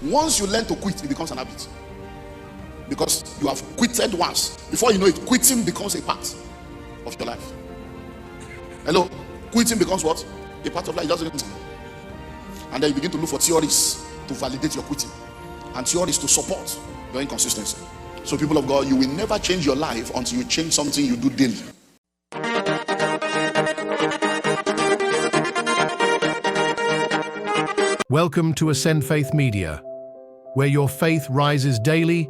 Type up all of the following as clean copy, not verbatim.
Once you learn to quit, it becomes an habit. Because you have quitted once. Before you know it, quitting becomes a part of your life. Hello? Quitting becomes what? A part of life. And then you begin to look for theories to validate your quitting and theories to support your inconsistency. So people of God, you will never change your life until you change something you do daily. Welcome to Ascend Faith Media, where your faith rises daily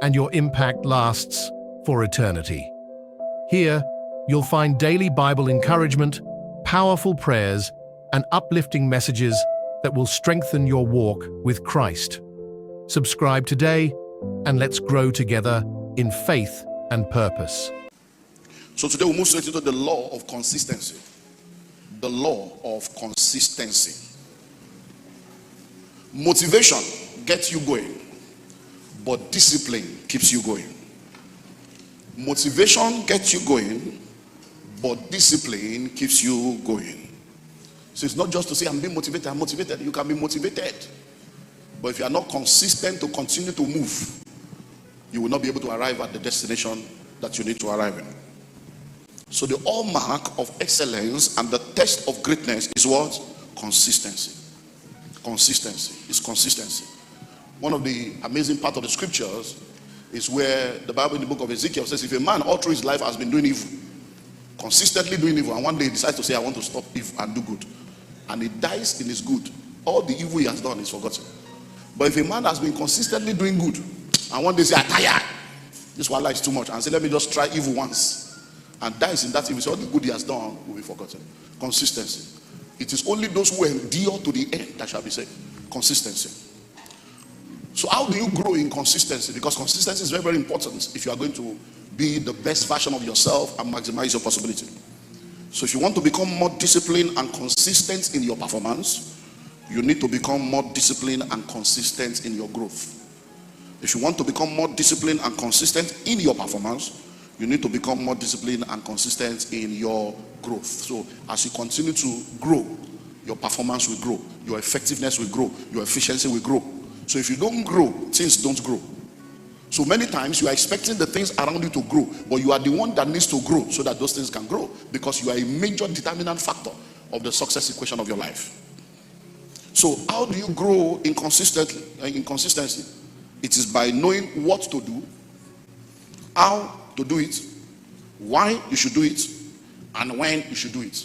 and your impact lasts for eternity. Here, you'll find daily Bible encouragement, powerful prayers, and uplifting messages that will strengthen your walk with Christ. Subscribe today, and let's grow together in faith and purpose. So today we'll move straight into the law of consistency. The law of consistency. Motivation gets you going, but discipline keeps you going. Motivation gets you going, but discipline keeps you going. So it's not just to say I'm being motivated, I'm motivated. You can be motivated, but if you are not consistent to continue to move, you will not be able to arrive at the destination that you need to arrive in. So the hallmark of excellence and the test of greatness is what? Consistency. Consistency is consistency. One of the amazing parts of the scriptures is where the Bible in the book of Ezekiel says, if a man all through his life has been doing evil, consistently doing evil, and one day he decides to say, I want to stop evil and do good, and he dies in his good, all the evil he has done is forgotten. But if a man has been consistently doing good, and one day say, I'm tired, this one life is too much, and say, let me just try evil once, and dies in that evil, so all the good he has done will be forgotten. Consistency. It is only those who endure to the end that shall be saved. Consistency. So how do you grow in consistency? Because consistency is very, very important if you are going to be the best version of yourself and maximize your possibility. So if you want to become more disciplined and consistent in your performance, you need to become more disciplined and consistent in your growth. If you want to become more disciplined and consistent in your performance, you need to become more disciplined and consistent in your growth. So as you continue to grow, your performance will grow, your effectiveness will grow, your efficiency will grow. So if you don't grow, things don't grow. So many times you are expecting the things around you to grow, but you are the one that needs to grow so that those things can grow, because you are a major determinant factor of the success equation of your life. So how do you grow in consistency? It is by knowing what to do, how to do it, why you should do it, and when you should do it.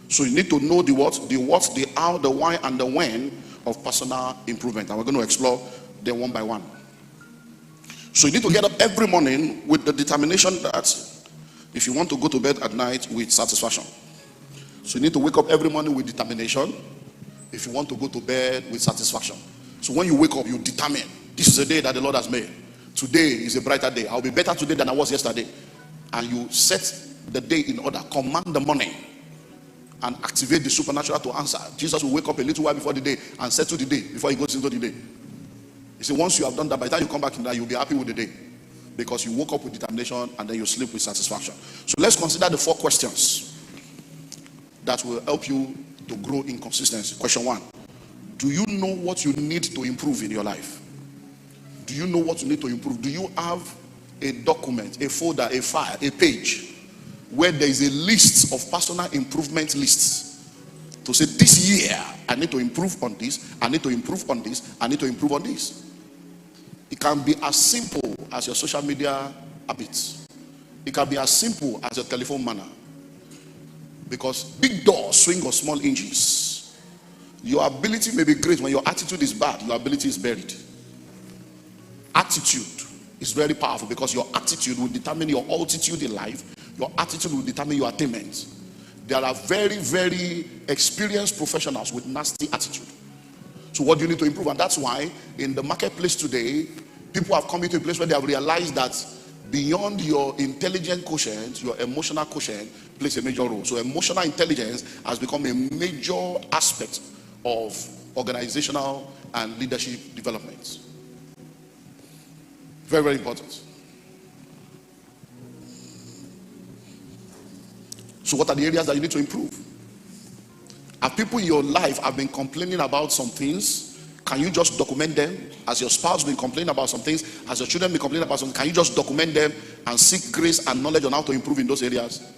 So you need to know the what, the how, the why, and the when of personal improvement. And we're going to explore them one by one. So you need to get up every morning with the determination that if you want to go to bed at night with satisfaction. So you need to wake up every morning with determination if you want to go to bed with satisfaction. So when you wake up, you determine, this is a day that the Lord has made. Today is a brighter day. I'll be better today than I was yesterday. And you set the day in order. Command the morning and activate the supernatural to answer. Jesus will wake up a little while before the day and settle the day before he goes into the day. You see, once you have done that, by the time you come back in that, you'll be happy with the day, because you woke up with determination and then you sleep with satisfaction. So let's consider the 4 questions that will help you to grow in consistency. Question 1. Do you know what you need to improve in your life? Do you know what you need to improve? Do you have a document, a folder, a file, a page where there is a list of personal improvement lists to say, this year I need to improve on this, I need to improve on this, I need to improve on this? It can be as simple as your social media habits. It can be as simple as your telephone manner. Because big doors swing on small hinges. Your ability may be great. When your attitude is bad, your ability is buried. Attitude is very powerful, because your attitude will determine your altitude in life. Your attitude will determine your attainment. There are very, very experienced professionals with nasty attitude. So what do you need to improve? And that's why in the marketplace today, people have come into a place where they have realized that beyond your intelligent quotient, your emotional quotient plays a major role. So emotional intelligence has become a major aspect of organizational and leadership development. Very, very important. So what are the areas that you need to improve? Have people in your life have been complaining about some things, Can you just document them? As your spouse been complaining about some things, as your children been complaining about something, can you just document them and seek grace and knowledge on how to improve in those areas?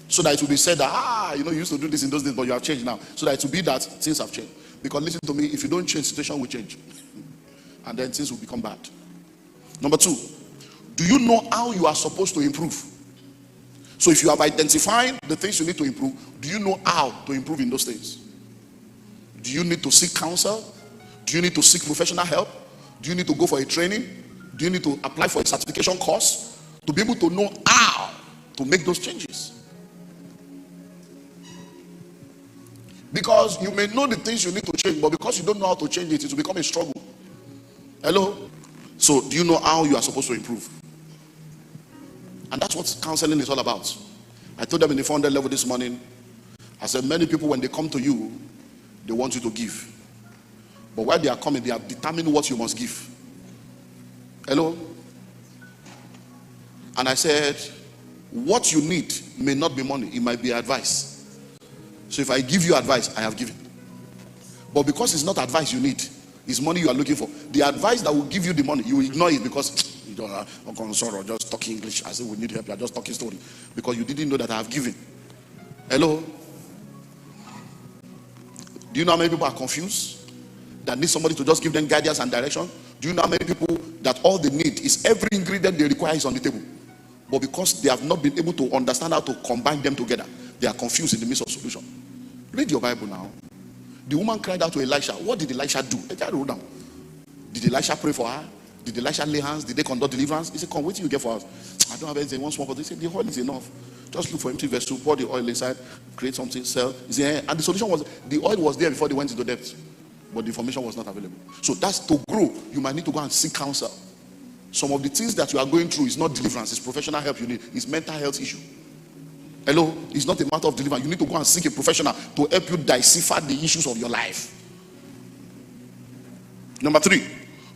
So that it will be said that, you used to do this in those days, but you have changed now. So that it will be that things have changed. Because listen to me, if you don't change, situation will change. And then things will become bad. Number 2, do you know how you are supposed to improve? So if you have identified the things you need to improve, do you know how to improve in those things? Do you need to seek counsel? Do you need to seek professional help? Do you need to go for a training? Do you need to apply for a certification course to be able to know how to make those changes? Because you may know the things you need to change, but because you don't know how to change it, it will become a struggle. Hello? So do you know how you are supposed to improve? And that's what counseling is all about. I told them in the 400 level this morning, I said many people, when they come to you, they want you to give. But while they are coming, they have determined what you must give. Hello? And I said, what you need may not be money, it might be advice. So if I give you advice, I have given. But because it's not advice you need, it's money you are looking for. The advice that will give you the money, you will ignore it because you don't have just talk English. I say we need help, you are just talking story. Because you didn't know that I have given. Hello? Do you know how many people are confused? That need somebody to just give them guidance and direction? Do you know how many people that all they need is every ingredient they require is on the table? But because they have not been able to understand how to combine them together, they are confused in the midst of solution. Read your Bible now. The woman cried out to Elisha. What did Elisha do? Did Elisha pray for her? Did Elisha lay hands? Did they conduct deliverance? He said, come, what do you get for us? I don't have anything. One small pot. He said, the oil is enough. Just look for empty vessel, pour the oil inside, create something, sell. He said, and the solution was, the oil was there before they went into debt. But the information was not available. So that's to grow. You might need to go and seek counsel. Some of the things that you are going through is not deliverance. It's professional help you need. It's mental health issue. Hello? It's not a matter of deliverance. You need to go and seek a professional to help you decipher the issues of your life. Number 3,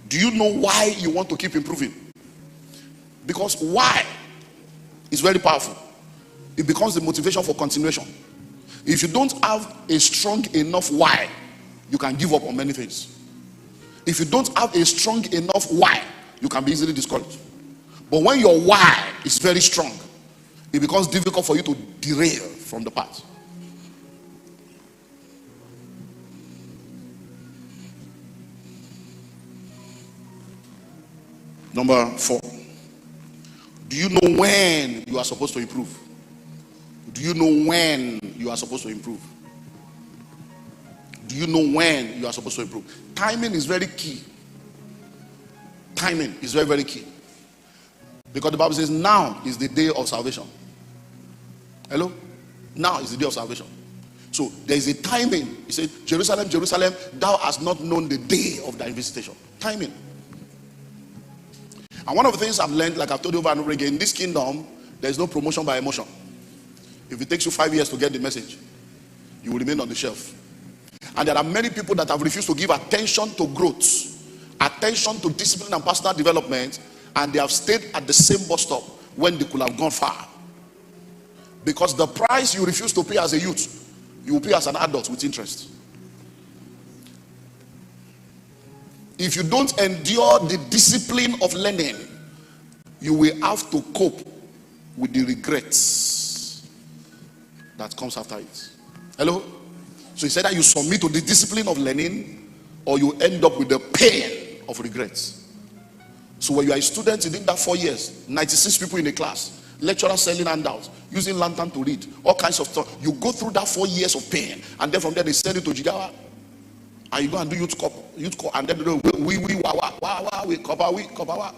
do you know why you want to keep improving? Because why is very powerful. It becomes the motivation for continuation. If you don't have a strong enough why, you can give up on many things. If you don't have a strong enough why, you can be easily discouraged. But when your why is very strong, it becomes difficult for you to derail from the path. Number 4, do you know when you are supposed to improve? Do you know when you are supposed to improve? Do you know when you are supposed to improve? Timing is very key. Timing is very, very key. Because the Bible says now is the day of salvation. Hello? Now is the day of salvation. So there is a timing. He said, Jerusalem, Jerusalem, thou hast not known the day of thy visitation. Timing. And one of the things I've learned, like I've told you over and over again, in this kingdom, there is no promotion by emotion. If it takes you 5 years to get the message, you will remain on the shelf. And there are many people that have refused to give attention to growth, attention to discipline and personal development, and they have stayed at the same bus stop when they could have gone far. Because the price you refuse to pay as a youth, you will pay as an adult with interest. If you don't endure the discipline of learning, you will have to cope with the regrets that comes after it. Hello? So he said that you submit to the discipline of learning, or you end up with the pain of regrets. So when you are a student in that 4 years, 96 people in a class, lecturer selling handouts, using lantern to read, all kinds of stuff, you go through that 4 years of pain, and then from there they send you to Jigawa, and you go and do youth corp, and then we copper.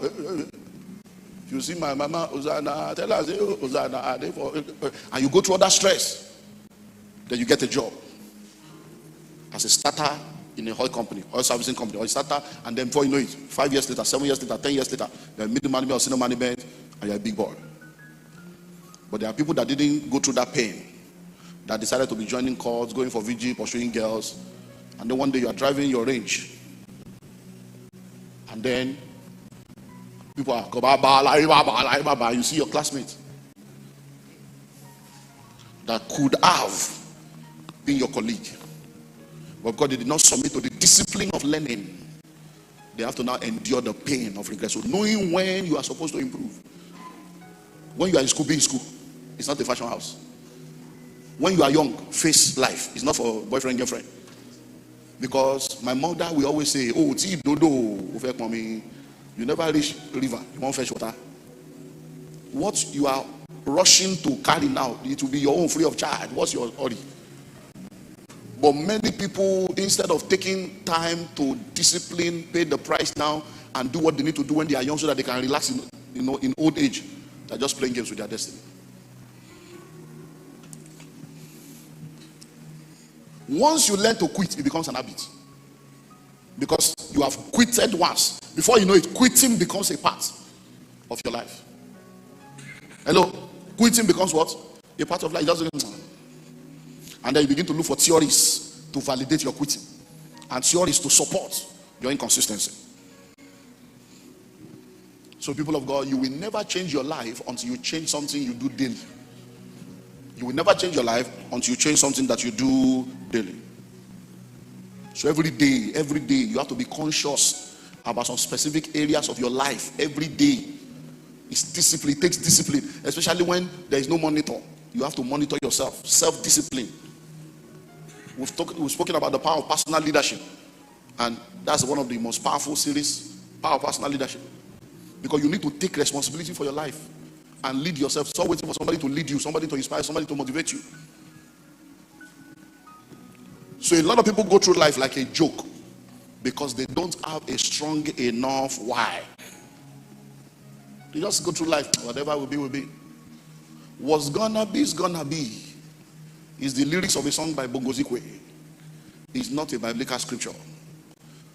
If you see my mama, Hosanna, tell her, Hosanna, and you go through all that stress, then you get a job as a starter in a oil company, oil servicing company, or a starter, and then before you know it, 5 years later, 7 years later, 10 years later, you're middle management or senior management, and you're a big boy. But there are people that didn't go through that pain, that decided to be joining courts, going for VG, pursuing girls, and then one day you are driving your range, and then people are, you see your classmates that could have been your colleague, But because they did not submit to the discipline of learning, they have to now endure the pain of regret. So knowing when you are supposed to improve. When you are in school, be in school. It's not a fashion house. When you are young, face life. It's not for boyfriend, girlfriend. Because my mother will always say, oh, you never reach river, you won't fetch water. What you are rushing to carry now, it will be your own free of charge. What's your hurry? But many people, instead of taking time to discipline, pay the price now, and do what they need to do when they are young so that they can relax in old age, they're just playing games with their destiny. Once you learn to quit, it becomes an habit. Because you have quitted once. Before you know it, quitting becomes a part of your life. Hello? Quitting becomes what? A part of life. It doesn't. And then you begin to look for theories to validate your quitting. And theories to support your inconsistency. So people of God, you will never change your life until you change something you do daily. You will never change your life until you change something that you do daily. So every day, you have to be conscious about some specific areas of your life. Every day. It's discipline. It takes discipline. Especially when there is no monitor. You have to monitor yourself. Self-discipline. We've spoken about the power of personal leadership. And that's one of the most powerful series. Power of personal leadership. Because you need to take responsibility for your life. And lead yourself. Stop waiting for somebody to lead you. Somebody to inspire. Somebody to motivate you. So a lot of people go through life like a joke. Because they don't have a strong enough why. They just go through life. Whatever will be, will be. What's gonna be is gonna be. Is the lyrics of a song by Bongozikwe. It's not a biblical scripture.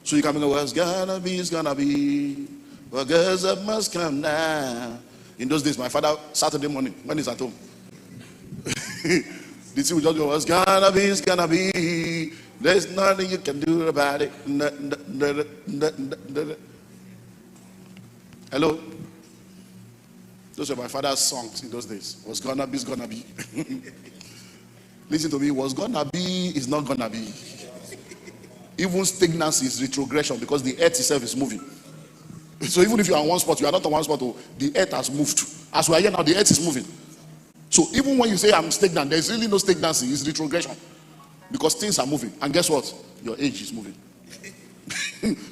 So you can go, what's gonna be is gonna be. What goes up must come now. In those days, my father, Saturday morning, when he's at home, the two just go, what's gonna be is gonna be. There's nothing you can do about it. Hello? Those were my father's songs in those days. What's gonna be is gonna be. Listen to me. What's gonna be is not gonna be. Even stagnancy is retrogression because the earth itself is moving. So even if you are on one spot, you are not on one spot. The earth has moved. As we are here now, the earth is moving. So even when you say I'm stagnant, there's really no stagnancy. It's retrogression. Because things are moving. And guess what? Your age is moving.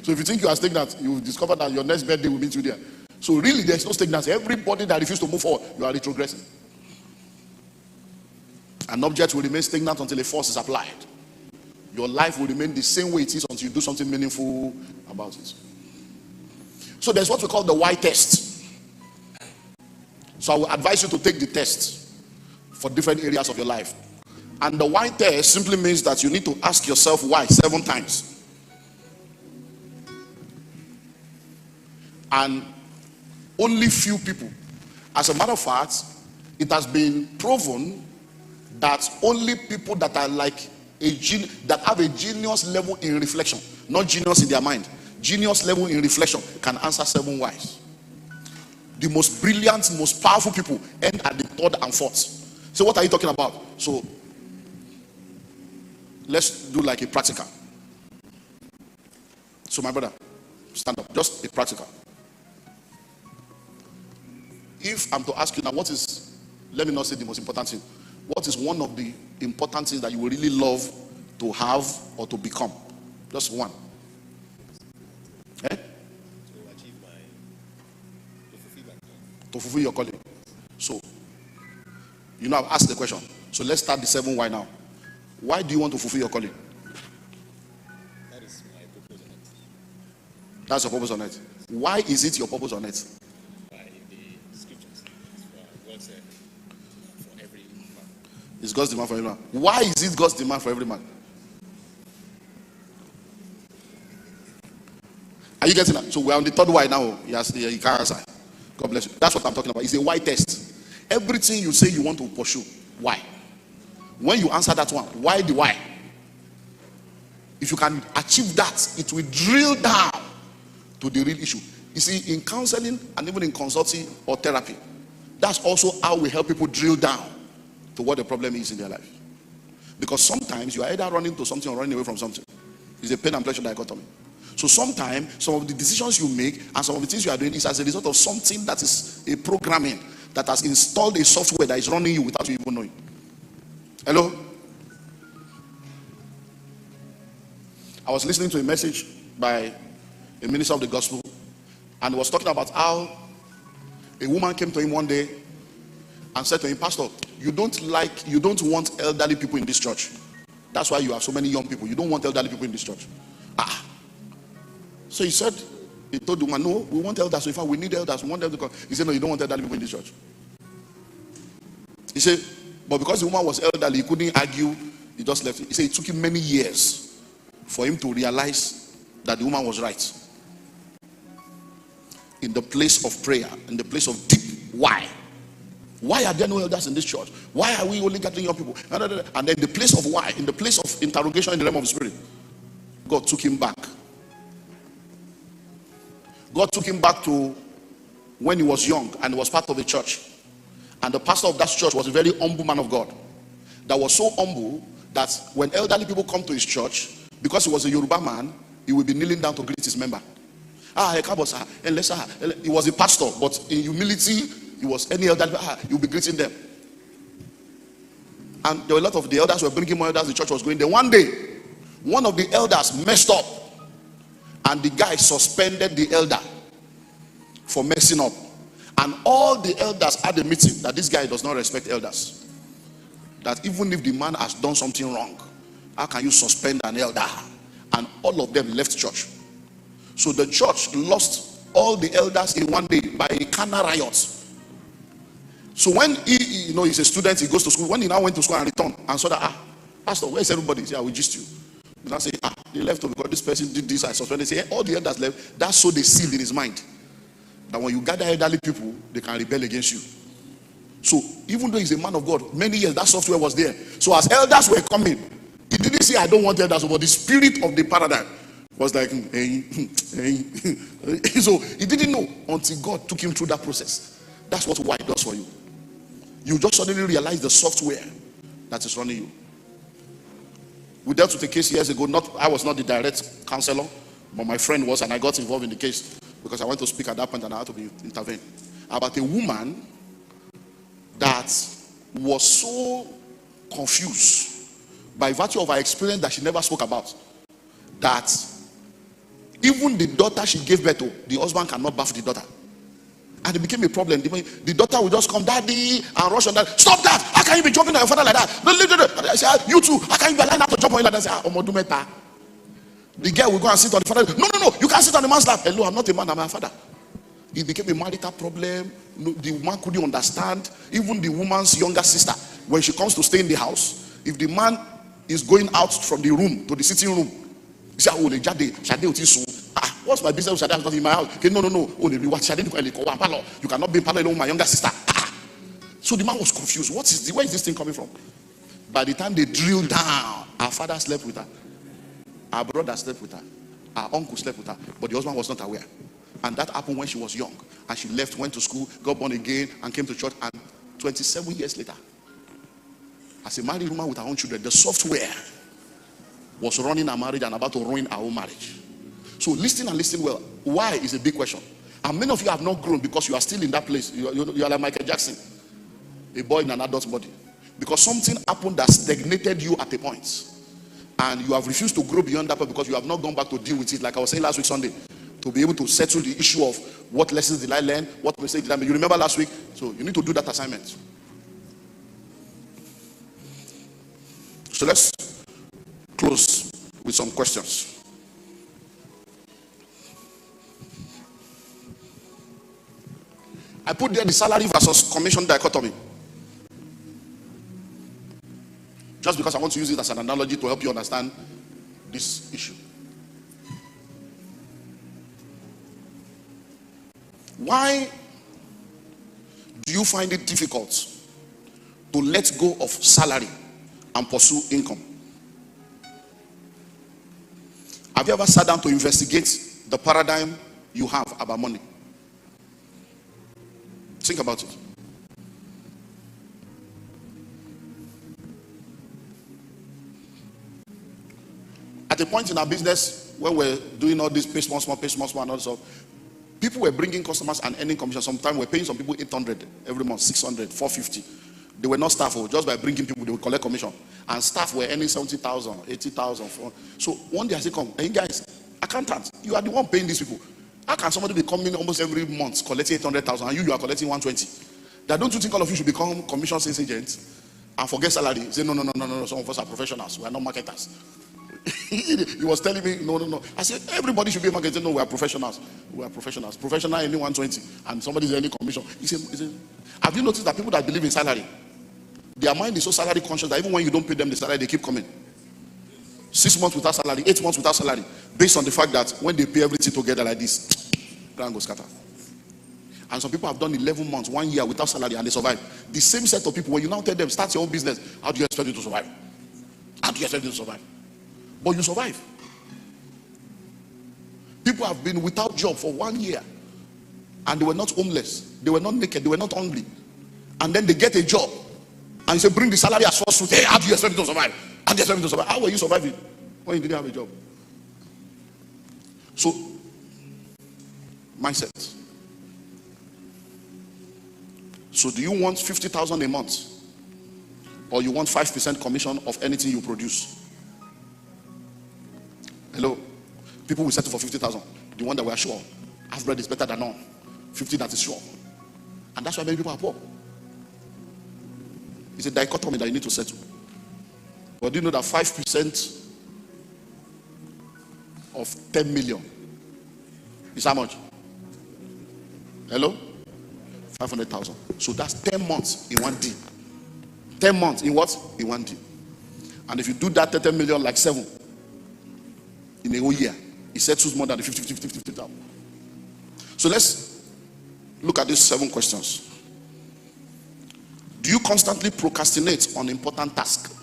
So if you think you are stagnant, you will discover that your next birthday will meet you there. So really, there's no stagnancy. Everybody that refuses to move forward, you are retrogressing. An object will remain stagnant until a force is applied. Your life will remain the same way it is until you do something meaningful about it. So there's what we call the why test. So I will advise you to take the test for different areas of your life. And the why test simply means that you need to ask yourself why 7 times. And only few people. As a matter of fact, it has been proven that only people that are like that have a genius level in reflection, not genius in their mind, genius level in reflection, can answer 7 whys. The most brilliant, most powerful people end at the 3rd and 4th. So what are you talking about? So let's do like a practical. So my brother, stand up. Just a practical. If I'm to ask you now, what is, let me not say the most important thing. What is one of the important things that you would really love to have or to become? Just one. Eh? To fulfill your calling. So, you know, I've asked the question. So let's start the 7 why now. Why do you want to fulfill your calling? That is my purpose on earth. That's your purpose on earth. Why is it your purpose on earth? By the scriptures. God said for every man. It's God's demand for every man. Why is it God's demand for every man? Are you getting that? So we're on the 3rd why now. Yes, you can't answer. God bless you. That's what I'm talking about. It's a why test. Everything you say you want to pursue, why? When you answer that one, why the why? If you can achieve that, it will drill down to the real issue. You see, in counseling and even in consulting or therapy, that's also how we help people drill down to what the problem is in their life. Because sometimes you are either running to something or running away from something. It's a pain and pleasure dichotomy. So sometimes some of the decisions you make and some of the things you are doing is as a result of something that is a programming that has installed a software that is running you without you even knowing. Hello? I was listening to a message by a minister of the gospel, and he was talking about how a woman came to him one day and said to him, Pastor, you don't want elderly people in this church. That's why you have so many young people. You don't want elderly people in this church. So he told the woman, no, we want elders. So if we need elders, we want them to come. He said, no, you don't want elderly people in this church. He said, but because the woman was elderly, he couldn't argue. He just left it. He said it took him many years for him to realize that the woman was right. In the place of prayer, in the place of deep why. Why are there no elders in this church? Why are we only gathering young people? And then the place of why, in the place of interrogation in the realm of the spirit, God took him back. God took him back to when he was young and he was part of the church. And the pastor of that church was a very humble man of God. That was so humble that when elderly people come to his church, because he was a Yoruba man, he would be kneeling down to greet his member. He was a pastor, but in humility, he was any elderly, he would be greeting them. And there were a lot of the elders were bringing more elders, the church was going there. One day, one of the elders messed up. And the guy suspended the elder for messing up. And all the elders had a meeting that this guy does not respect elders. That even if the man has done something wrong, how can you suspend an elder? And all of them left church. So the church lost all the elders in one day by a carnal riot. So when he's a student, he goes to school. When he now went to school and returned and saw that, Pastor, where's everybody? He said, I will gist you. And I say, they left because this person did this. I suspended. They say, all the elders left. That's so they sealed in his mind that when you gather elderly people, they can rebel against you. So even though he's a man of God, many years that software was there. So as elders were coming, he didn't say, I don't want elders, but the spirit of the paradigm was like, hey. So he didn't know until God took him through that process. That's what why does for you. You just suddenly realize the software that is running you. We dealt with a case years ago. I was not the direct counselor, but my friend was, and I got involved in the case because I went to speak at that point and I had to be intervened. About a woman that was so confused by virtue of her experience that she never spoke about, that even the daughter she gave birth to, the husband cannot bath the daughter. And it became a problem. The daughter will just come, Daddy, and rush on that. Stop that! How can you be jumping on your father like that? I say, you too. How can you be allowed to jump on you like that? I say, the girl will go and sit on the father. No, you can't sit on the man's lap. Hello, I'm not a man, I'm a father. It became a marital problem. The woman couldn't understand. Even the woman's younger sister, when she comes to stay in the house, if the man is going out from the room to the sitting room, he said, what's my business? Shade is not in my house. Okay, no. You cannot be in parallel with my younger sister. So the man was confused. Where is this thing coming from? By the time they drilled down, our father slept with her, our brother slept with her, our uncle slept with her, but the husband was not aware. And that happened when she was young. And she left, went to school, got born again, and came to church. And 27 years later, as a married woman with her own children, the software was running her marriage and about to ruin our own marriage. So listen and listen well. Why is a big question. And many of you have not grown because you are still in that place. You are like Michael Jackson, a boy in an adult body. Because something happened that stagnated you at a point. And you have refused to grow beyond that point because you have not gone back to deal with it. Like I was saying last week Sunday, to be able to settle the issue of what lessons did I learn, what mistakes did I make. You remember last week? So you need to do that assignment. So let's close with some questions. I put there the salary versus commission dichotomy. Just because I want to use it as an analogy to help you understand this issue. Why do you find it difficult to let go of salary and pursue income? Have you ever sat down to investigate the paradigm you have about money? Think about it. a point in our business when we're doing all this pay small, and all this stuff, people were bringing customers and earning commission. Sometimes we're paying some people 800 every month, 600, 450. They were not staff, just by bringing people, they would collect commission. And staff were earning 70,000, 80,000. So one day I say, come, hey guys, accountants, you are the one paying these people. How can somebody be coming almost every month collecting 800,000 and you are collecting 120? That don't you think all of you should become commission sales agents and forget salary? Say, no, some of us are professionals, we are not marketers. He was telling me, no. I said, everybody should be a marketer. No, we are professionals. Professional earning 120 and somebody's earning commission. He said, have you noticed that people that believe in salary, their mind is so salary conscious that even when you don't pay them the salary, they keep coming. 6 months without salary, 8 months without salary, based on the fact that when they pay everything together like this, ground goes scatter. And some people have done 11 months, 1 year without salary and they survive. The same set of people, when you now tell them, start your own business, how do you expect you to survive? How do you expect you to survive? But you survive. People have been without job for 1 year and they were not homeless, they were not naked, they were not hungry. And then they get a job and you say, bring the salary as first fruit. Hey, how do you expect me to survive? How do you expect me to survive? How were you surviving when you didn't have a job? So, mindset. So do you want 50,000 a month? Or you want 5% commission of anything you produce? Hello? People will settle for 50,000. The one that we are sure. Half bread is better than none. 50 that is sure. And that's why many people are poor. It's a dichotomy that you need to settle. But do you know that 5% of 10 million is how much? Hello? 500,000. So that's 10 months in 1 day. 10 months in what? In 1 day. And if you do that 10 million like 7 in a whole year, it settles more than the 50,000. So let's look at these 7 questions. Do you constantly procrastinate on important tasks?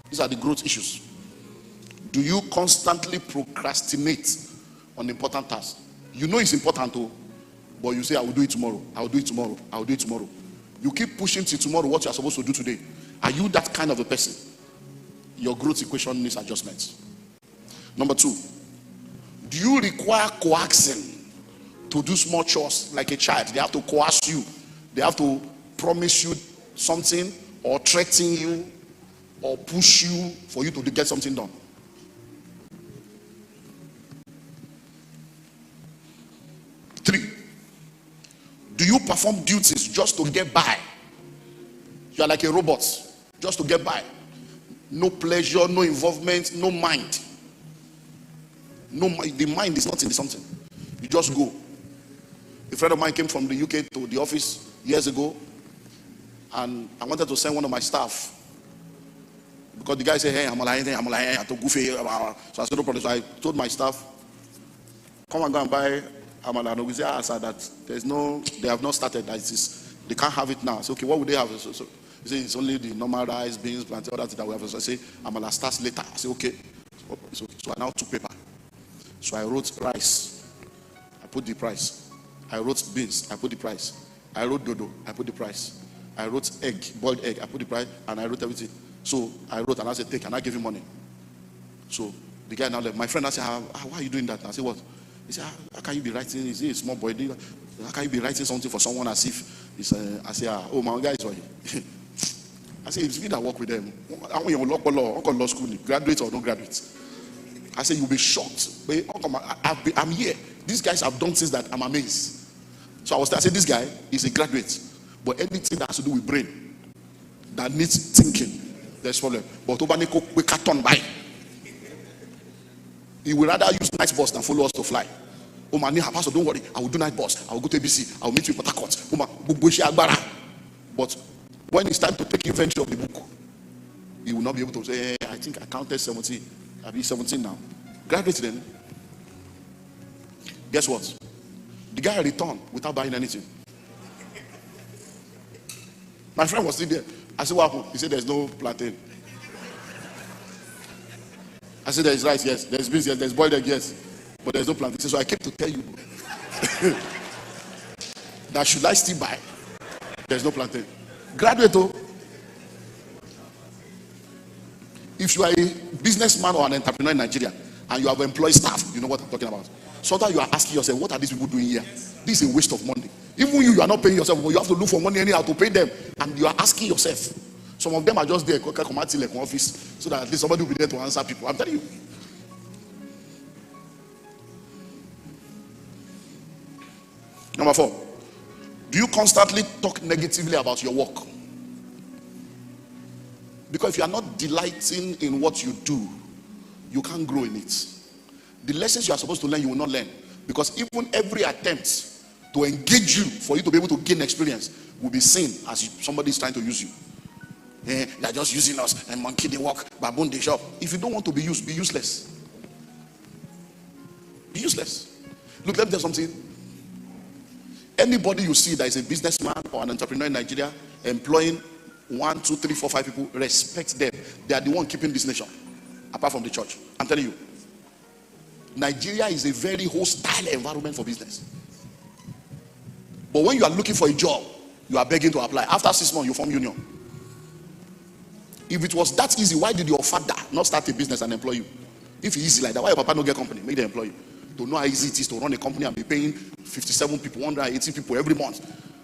These are the growth issues. Do you constantly procrastinate on important tasks? You know it's important too, but you say, I will do it tomorrow. I will do it tomorrow. I will do it tomorrow. You keep pushing till tomorrow what you are supposed to do today. Are you that kind of a person? Your growth equation needs adjustments. Number 2, do you require coaxing to do small chores like a child? They have to coerce you. They have to promise you something or threaten you or push you for you to get something done. Do you perform duties just to get by? You are like a robot, just to get by. No pleasure, no involvement, no mind. The mind is not in something. You just go. A friend of mine came from the UK to the office years ago, and I wanted to send one of my staff because the guy said, hey, I'm lying, to goofy. So I said, no problem. So I told my staff, come and go and buy amala. And we say, that they have not started. They can't have it now. I said, okay, what would they have? So he said, it's only the normal rice, beans, plantain, all that we have. So I say, amala starts later. I said, okay. So I now took paper. So I wrote rice. I put the price. I wrote beans. I put the price. I wrote dodo. I put the price. I wrote egg, boiled egg. I put the price, and I wrote everything. So I wrote, and I said, take, and I gave him money. So the guy now left. My friend, I said, why are you doing that? I said, what? He said, how can you be writing? Is he a small boy? How can you be writing something for someone as if it's I say, oh, my guy is right. I said, it's me that work with them. I want you law school, graduate or no graduate. I said, you'll be shocked. I'm here. These guys have done things that I'm amazed. So I said, this guy is a graduate. But anything that has to do with brain, that needs thinking, there's problem. But we can't turn by. He would rather use night bus than follow us to fly. Oh man, Pastor, don't worry. I will do night bus. I will go to ABC. I will meet you in Port Harcourt. But when it's time to take inventory of the book, he will not be able to say, hey, I think I counted 17. I'll be 17 now. Graduate then. Guess what? The guy returned without buying anything. My friend was still there. I said, what happened? He said, there's no plantain. I said, there's rice, yes. There's beans, yes. There's boiled egg, yes. But there's no plantain. So I came to tell you that should I still buy? There's no plantain. Graduate, oh. If you are a businessman or an entrepreneur in Nigeria and you have employed staff. You know what I'm talking about. Sometimes you are asking yourself, what are these people doing here? This is a waste of money. Even you are not paying yourself, but you have to look for money anyhow to pay them, and you are asking yourself. Some of them are just there, come out till like one office, so that at least somebody will be there to answer people. I'm telling you. Number 4, do you constantly talk negatively about your work? Because if you are not delighting in what you do, you can't grow in it. The lessons you are supposed to learn, you will not learn. Because even every attempt to engage you for you to be able to gain experience will be seen as somebody is trying to use you. They are just using us, and monkey they walk, baboon they shop. If you don't want to be used, be useless. Be useless. Look, let me tell you something. Anybody you see that is a businessman or an entrepreneur in Nigeria employing 1, 2, 3, 4, 5 people, respect them. They are the one keeping this nation, apart from the church. I'm telling you, Nigeria is a very hostile environment for business. But when you are looking for a job, you are begging to apply. After 6 months, you form union. If it was that easy, why did your father not start a business and employ you? If it's easy like that, why your papa not get company? Make them employ you. To know how easy it is to run a company and be paying 57 people, 180 people every month.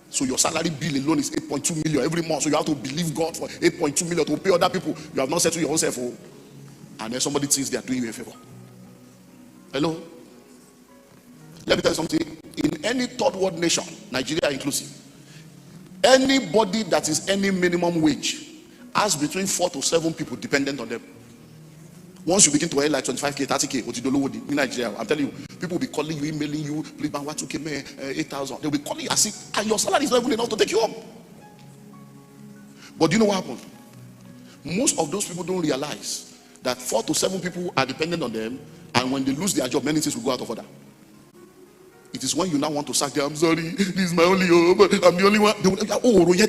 So your salary bill alone is 8.2 million every month. So you have to believe God for 8.2 million to pay other people. You have not settled your own self. Oh. And then somebody thinks they are doing you a favor. Hello? Let me tell you something. In any third world nation, Nigeria inclusive, anybody that is any minimum wage has between 4 to 7 people dependent on them. Once you begin to earn like 25k, 30k, in Nigeria, I'm telling you, people will be calling you, emailing you, please, man, what 8,000. They'll be calling you as if, and your salary is not even enough to take you home. But do you know what happened? Most of those people don't realize that 4 to 7 people are dependent on them, and when they lose their job, many things will go out of order. It is when you now want to sack them. I'm sorry, this is my only hope. I'm the only one. They will, oh, you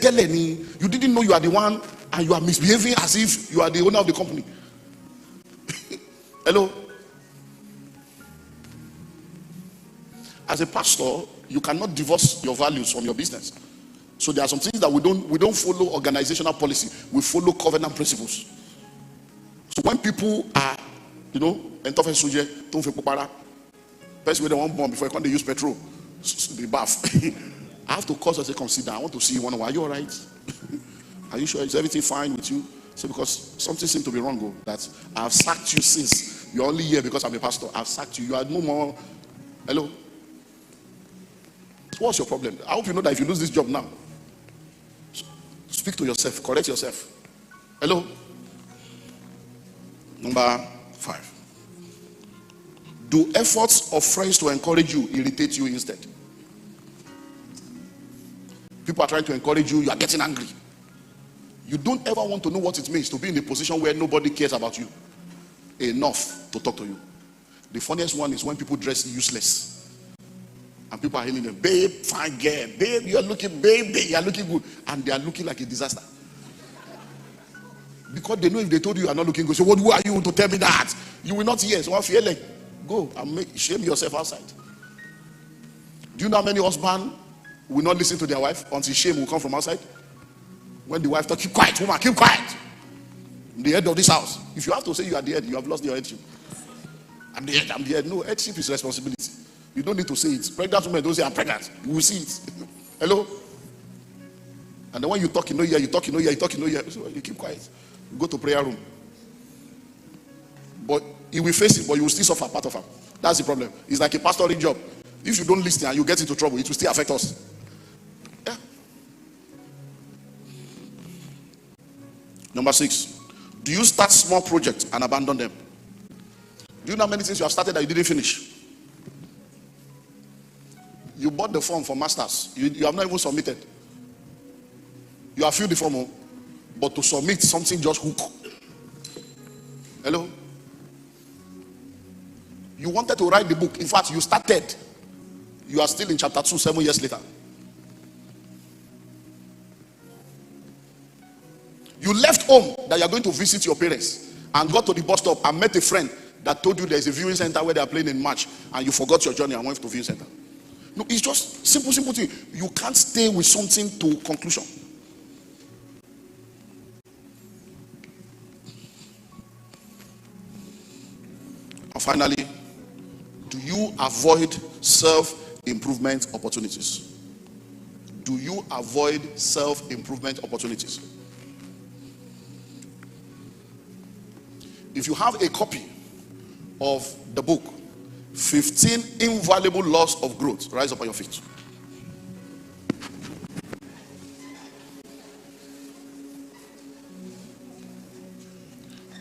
didn't know you are the one, and you are misbehaving as if you are the owner of the company. Hello? As a pastor, you cannot divorce your values from your business. So there are some things that we don't follow organizational policy. We follow covenant principles. So when people are, first way they want bomb before they use petrol, they bath. I have to cause us to consider. I want to see you. Are you all right? Are you sure? Is everything fine with you? So because something seems to be wrong, that I've sacked you since you're only here because I'm a pastor. I've sacked you. You are no more. Hello? What's your problem? I hope you know that if you lose this job now, speak to yourself, correct yourself. Hello? Number 5. Do efforts of friends to encourage you irritate you instead? People are trying to encourage you, you are getting angry. You don't ever want to know what it means to be in a position where nobody cares about you enough to talk to you. The funniest one is when people dress useless and people are hailing them, babe, fine girl, babe, you are looking, babe, you are looking good, and they are looking like a disaster. Because they know if they told you are not looking good, so what are you to tell me that? You will not hear. So I feel like, go and shame yourself outside. Do you know how many husbands will not listen to their wife until shame will come from outside? When the wife talks, keep quiet, woman, keep quiet. I'm the head of this house. If you have to say you are the head, you have lost your headship. I'm the head. No, headship is responsibility. You don't need to say it. Pregnant women don't say I'm pregnant. You will see it. Hello? And then when you talk, you know, you talk, you know, you talk, you know, so you keep quiet. You go to prayer room. But he will face it, but you will still suffer part of it. That's the problem. It's like a pastoring job. If you don't listen and you get into trouble, it will still affect us. Yeah. Number 6. Do you start small projects and abandon them? Do you know how many things you have started that you didn't finish? You bought the form for masters. You have not even submitted. You have filled the form, but to submit something just hook. Hello? You wanted to write the book. In fact, you started. You are still in chapter 2 7 years later. You left home that you are going to visit your parents and got to the bus stop and met a friend that told you there is a viewing center where they are playing in March, and you forgot your journey and went to the viewing center. No, it's just simple thing. You can't stay with something to conclusion. Finally, do you avoid self-improvement opportunities? Do you avoid self-improvement opportunities? If you have a copy of the book, 15 Invaluable Laws of Growth, rise up on your feet.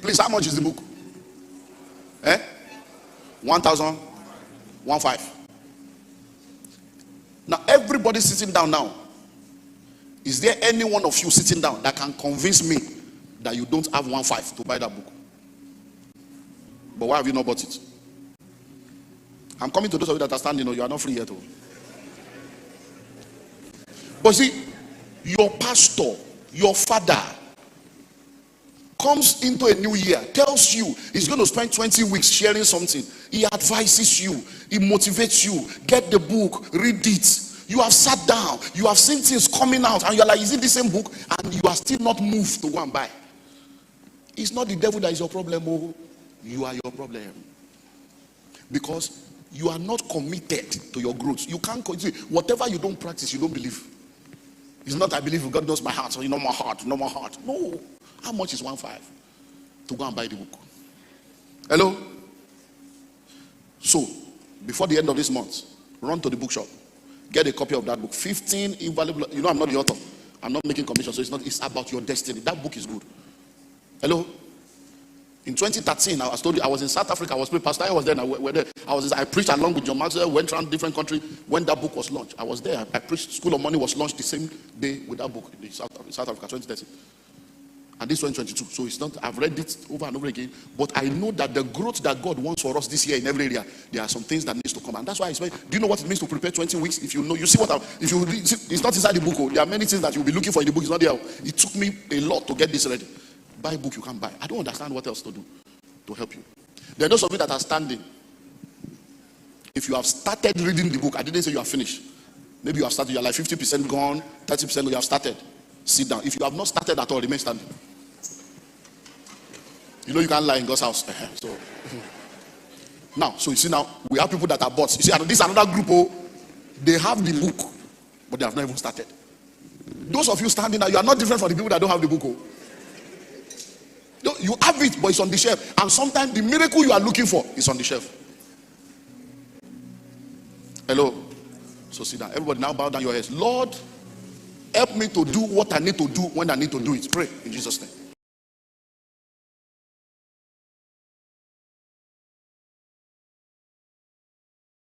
Please, how much is the book? 1,000? 1,500. Now, everybody sitting down now, is there any one of you sitting down that can convince me that you don't have 1,500 to buy that book? But why have you not bought it? I'm coming to those of you that are standing, you are not free yet. But see, your pastor, your father, comes into a new year, tells you he's going to spend 20 weeks sharing something. He advises you, he motivates you. Get the book, read it. You have sat down, you have seen things coming out, and you're like, is it the same book? And you are still not moved to go and buy. It's not the devil that is your problem, oh. You are your problem. Because you are not committed to your growth. You can't continue. Whatever you don't practice, you don't believe. It's not, I believe God knows my heart, so you know my heart, know my heart. No. How much is 1,500 to go and buy the book? Hello? So, before the end of this month, run to the bookshop. Get a copy of that book. 15 invaluable. You know, I'm not the author. I'm not making commission, so it's about your destiny. That book is good. Hello? In 2013, I was told you I was in South Africa. I was Pastor. I was there. I preached along with John Maxwell. Went around different countries when that book was launched. I was there. I preached. School of Money was launched the same day with that book in South Africa, 2013. And this 2022. So it's not. I've read it over and over again. But I know that the growth that God wants for us this year in every area, there are some things that needs to come. And that's why do you know what it means to prepare 20 weeks? If you know, you see what if you read, it's not inside the book. Oh, there are many things that you'll be looking for in the book. It's not there. It took me a lot to get this ready. Buy a book you can buy. I don't understand what else to do to help you. There are those of you that are standing. If you have started reading the book, I didn't say you are finished. Maybe you have started, you're like 50% gone, 30% you have started. Sit down. If you have not started at all, remain standing. You know you can't lie in God's house. So now, so you see now, we have people that are bots. You see, this is another group, oh, they have the book, but they have not even started. Those of you standing now, you are not different from the people that don't have the book, oh. You have it, but it's on the shelf. And sometimes the miracle you are looking for is on the shelf. Hello. So sit down. Everybody now bow down your heads. Lord, help me to do what I need to do when I need to do it. Pray in Jesus' name.